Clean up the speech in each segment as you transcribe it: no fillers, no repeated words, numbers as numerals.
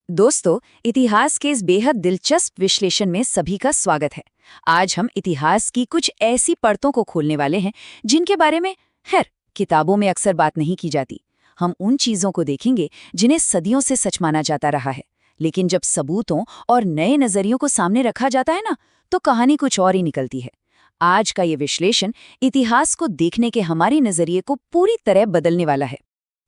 दोस्तों, इतिहास के इस बेहद दिलचस्प विश्लेषण में सभी का स्वागत है। आज हम इतिहास की कुछ ऐसी परतों को खोलने वाले हैं जिनके बारे में खैर किताबों में अक्सर बात नहीं की जाती। हम उन चीजों को देखेंगे जिन्हें सदियों से सच माना जाता रहा है, लेकिन जब सबूतों और नए नजरियों को सामने रखा जाता है ना, तो कहानी कुछ और ही निकलती है। आज का ये विश्लेषण इतिहास को देखने के हमारे नजरिए को पूरी तरह बदलने वाला है।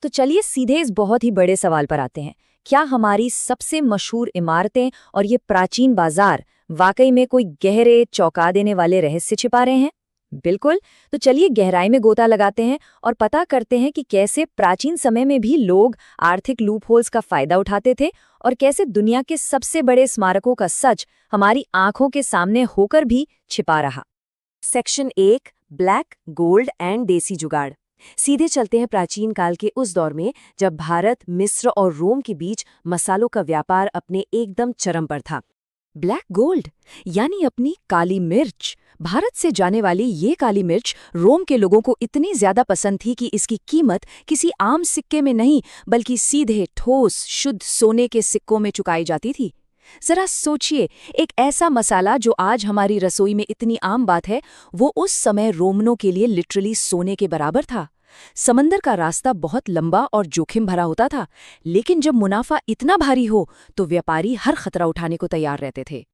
तो चलिए सीधे इस बहुत ही बड़े सवाल पर आते हैं। क्या हमारी सबसे मशहूर इमारतें और ये प्राचीन बाजार वाकई में कोई गहरे चौंका देने वाले रहस्य छिपा रहे हैं? बिल्कुल। तो चलिए गहराई में गोता लगाते हैं और पता करते हैं कि कैसे प्राचीन समय में भी लोग आर्थिक लूपहोल्स का फायदा उठाते थे और कैसे दुनिया के सबसे बड़े स्मारकों का सच हमारी आंखों के सामने होकर भी छिपा रहा। सेक्शन 1, ब्लैक गोल्ड एंड देसी जुगाड़। सीधे चलते हैं प्राचीन काल के उस दौर में जब भारत, मिस्र और रोम के बीच मसालों का व्यापार अपने एकदम चरम पर था। ब्लैक गोल्ड यानी अपनी काली मिर्च। भारत से जाने वाली ये काली मिर्च रोम के लोगों को इतनी ज्यादा पसंद थी कि इसकी कीमत किसी आम सिक्के में नहीं बल्कि सीधे ठोस शुद्ध सोने के सिक्कों में चुकाई जाती थी। जरा सोचिए, एक ऐसा मसाला जो आज हमारी रसोई में इतनी आम बात है, वो उस समय रोमनों के लिए लिटरली सोने के बराबर था। समंदर का रास्ता बहुत लंबा और जोखिम भरा होता था, लेकिन जब मुनाफा इतना भारी हो तो व्यापारी हर खतरा उठाने को तैयार रहते थे।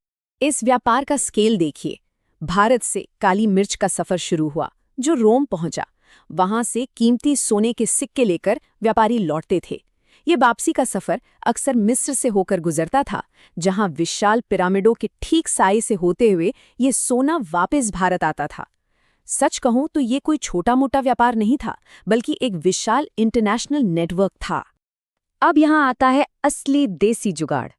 इस व्यापार का स्केल देखिए। भारत से काली मिर्च का सफर शुरू हुआ, जो रोम पहुंचा। वहां से कीमती सोने के सिक्के लेकर व्यापारी लौटते थे। ये वापसी का सफर अक्सर मिस्र से होकर गुजरता था, जहां विशाल पिरामिडों के ठीक साए से होते हुए ये सोना वापस भारत आता था। सच कहूं तो ये कोई छोटा मोटा व्यापार नहीं था, बल्कि एक विशाल इंटरनेशनल नेटवर्क था। अब यहाँ आता है असली देसी जुगाड़।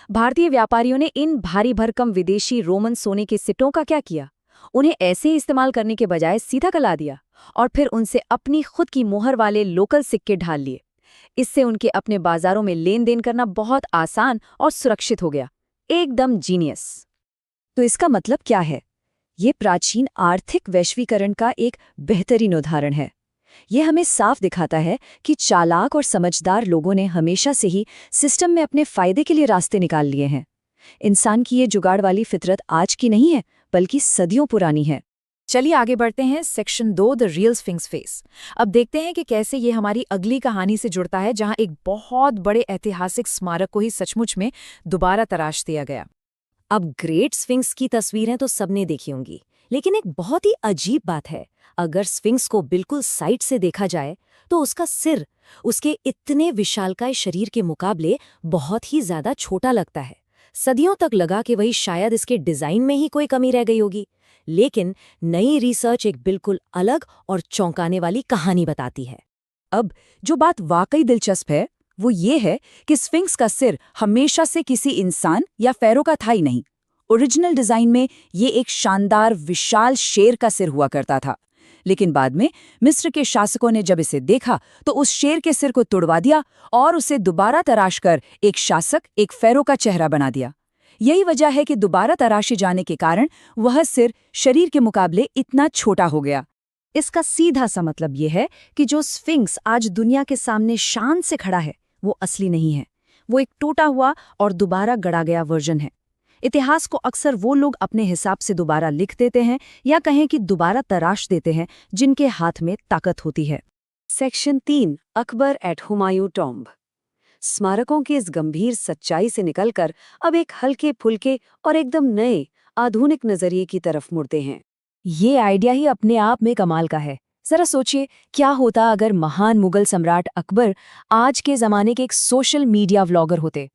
भारतीय व्यापारियों ने इन भारी भरकम विदेशी रोमन सोने के सिक्कों का क्या किया? उन्हें ऐसे ही इस्तेमाल करने के बजाय सीधा गला दिया और फिर उनसे अपनी खुद की मोहर वाले लोकल सिक्के ढाल लिए। इससे उनके अपने बाजारों में लेन देन करना बहुत आसान और सुरक्षित हो गया। एकदम जीनियस। तो इसका मतलब क्या है? ये प्राचीन आर्थिक वैश्वीकरण का एक बेहतरीन उदाहरण है। ये हमें साफ दिखाता है कि चालाक और समझदार लोगों ने हमेशा से ही सिस्टम में अपने फायदे के लिए रास्ते निकाल लिए हैं। इंसान की ये जुगाड़ वाली फितरत आज की नहीं है, बल्कि सदियों पुरानी है। चलिए आगे बढ़ते हैं। Section 2, the real sphinx face. अब देखते हैं कि कैसे ये हमारी अगली कहानी से जुड़ता है, जहां एक बहुत बड़े ऐतिहासिक स्मारक को ही सचमुच में दोबारा तराश दिया गया। अब ग्रेट स्फिंक्स की तस्वीरें तो सबने देखी होंगी, लेकिन एक बहुत ही अजीब बात है। अगर स्फिंक्स को बिल्कुल साइड से देखा जाए तो उसका सिर उसके इतने विशालकाय शरीर के मुकाबले बहुत ही ज्यादा छोटा लगता है। सदियों तक लगा कि वही शायद इसके डिजाइन में ही कोई कमी रह गई होगी, लेकिन नई रिसर्च एक बिल्कुल अलग और चौंकाने वाली कहानी बताती है। अब जो बात वाकई दिलचस्प है वो ये है कि स्फिंक्स का सिर हमेशा से किसी इंसान या फेरो का था ही नहीं। ओरिजिनल डिजाइन में ये एक शानदार विशाल शेर का सिर हुआ करता था, लेकिन बाद में मिस्र के शासकों ने जब इसे देखा तो उस शेर के सिर को तुड़वा दिया और उसे दोबारा तराश कर एक शासक, एक फेरो का चेहरा बना दिया। यही वजह है कि दोबारा तराशे जाने के कारण वह सिर शरीर के मुकाबले इतना छोटा हो गया। इसका सीधा सा मतलब यह है कि जो स्फिंक्स आज दुनिया के सामने शान से खड़ा है, वो असली नहीं है। वो एक टूटा हुआ और दोबारा गढ़ा गया वर्जन है। इतिहास को अक्सर वो लोग अपने हिसाब से दोबारा लिख देते हैं या कहें कि दोबारा तराश देते हैं जिनके हाथ में ताकत होती है। Section 3, Akbar at Humayun tomb. स्मारकों की इस गंभीर सच्चाई से निकलकर अब एक हल्के फुल्के और एकदम नए आधुनिक नजरिए की तरफ मुड़ते हैं। ये आइडिया ही अपने आप में कमाल का है। जरा सोचिए, क्या होता अगर महान मुगल सम्राट अकबर आज के जमाने के एक सोशल मीडिया व्लॉगर होते।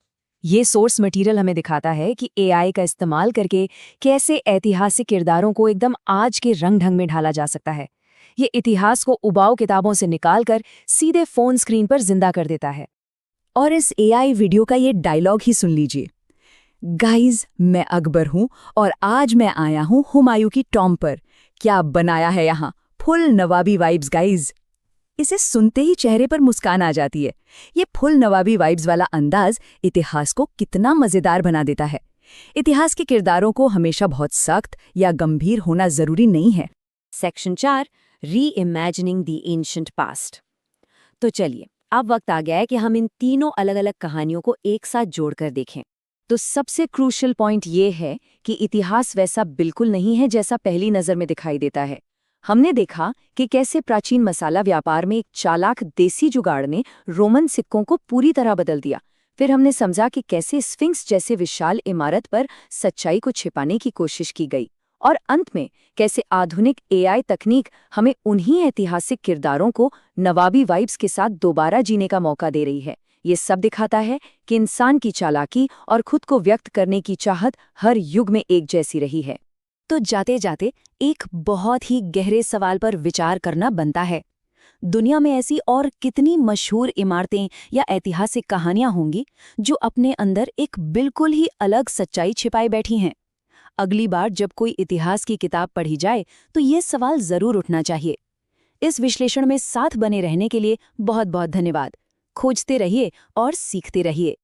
ये सोर्स मटेरियल हमें दिखाता है कि एआई का इस्तेमाल करके कैसे ऐतिहासिक किरदारों को एकदम आज के रंग ढंग में ढाला जा सकता है। ये इतिहास को उबाऊ किताबों से निकालकर सीधे फोन स्क्रीन पर जिंदा कर देता है। और इस एआई वीडियो का ये डायलॉग ही सुन लीजिए। गाइज, मैं अकबर हूं और आज मैं आया हूं हुमायूं की टॉम्ब पर। क्या बनाया है यहाँ, फुल नवाबी वाइब्स गाइज। इसे सुनते ही चेहरे पर मुस्कान आ जाती है। ये फुल नवाबी वाइब्स वाला अंदाज इतिहास को कितना मजेदार बना देता है। इतिहास के किरदारों को हमेशा बहुत सख्त या गंभीर होना जरूरी नहीं है। सेक्शन 4, री इमेजिनिंग द एंशिएंट पास्ट। तो चलिए अब वक्त आ गया है कि हम इन तीनों अलग-अलग कहानियों को एक साथ जोड़कर देखें। तो सबसे क्रूशियल पॉइंट ये है कि इतिहास वैसा बिल्कुल नहीं है जैसा पहली नज़र में दिखाई देता है। हमने देखा कि कैसे प्राचीन मसाला व्यापार में एक चालाक देसी जुगाड़ ने रोमन सिक्कों को पूरी तरह बदल दिया। फिर हमने समझा कि कैसे स्फिंक्स जैसे विशाल इमारत पर सच्चाई को छिपाने की कोशिश की गई। और अंत में कैसे आधुनिक एआई तकनीक हमें उन्हीं ऐतिहासिक किरदारों को नवाबी वाइब्स के साथ दोबारा जीने का मौका दे रही है। ये सब दिखाता है कि इंसान की चालाकी और खुद को व्यक्त करने की चाहत हर युग में एक जैसी रही है। तो जाते जाते एक बहुत ही गहरे सवाल पर विचार करना बनता है। दुनिया में ऐसी और कितनी मशहूर इमारतें या ऐतिहासिक कहानियां होंगी जो अपने अंदर एक बिल्कुल ही अलग सच्चाई छिपाए बैठी हैं? अगली बार जब कोई इतिहास की किताब पढ़ी जाए तो ये सवाल जरूर उठना चाहिए। इस विश्लेषण में साथ बने रहने के लिए बहुत बहुत धन्यवाद। खोजते रहिए और सीखते रहिए।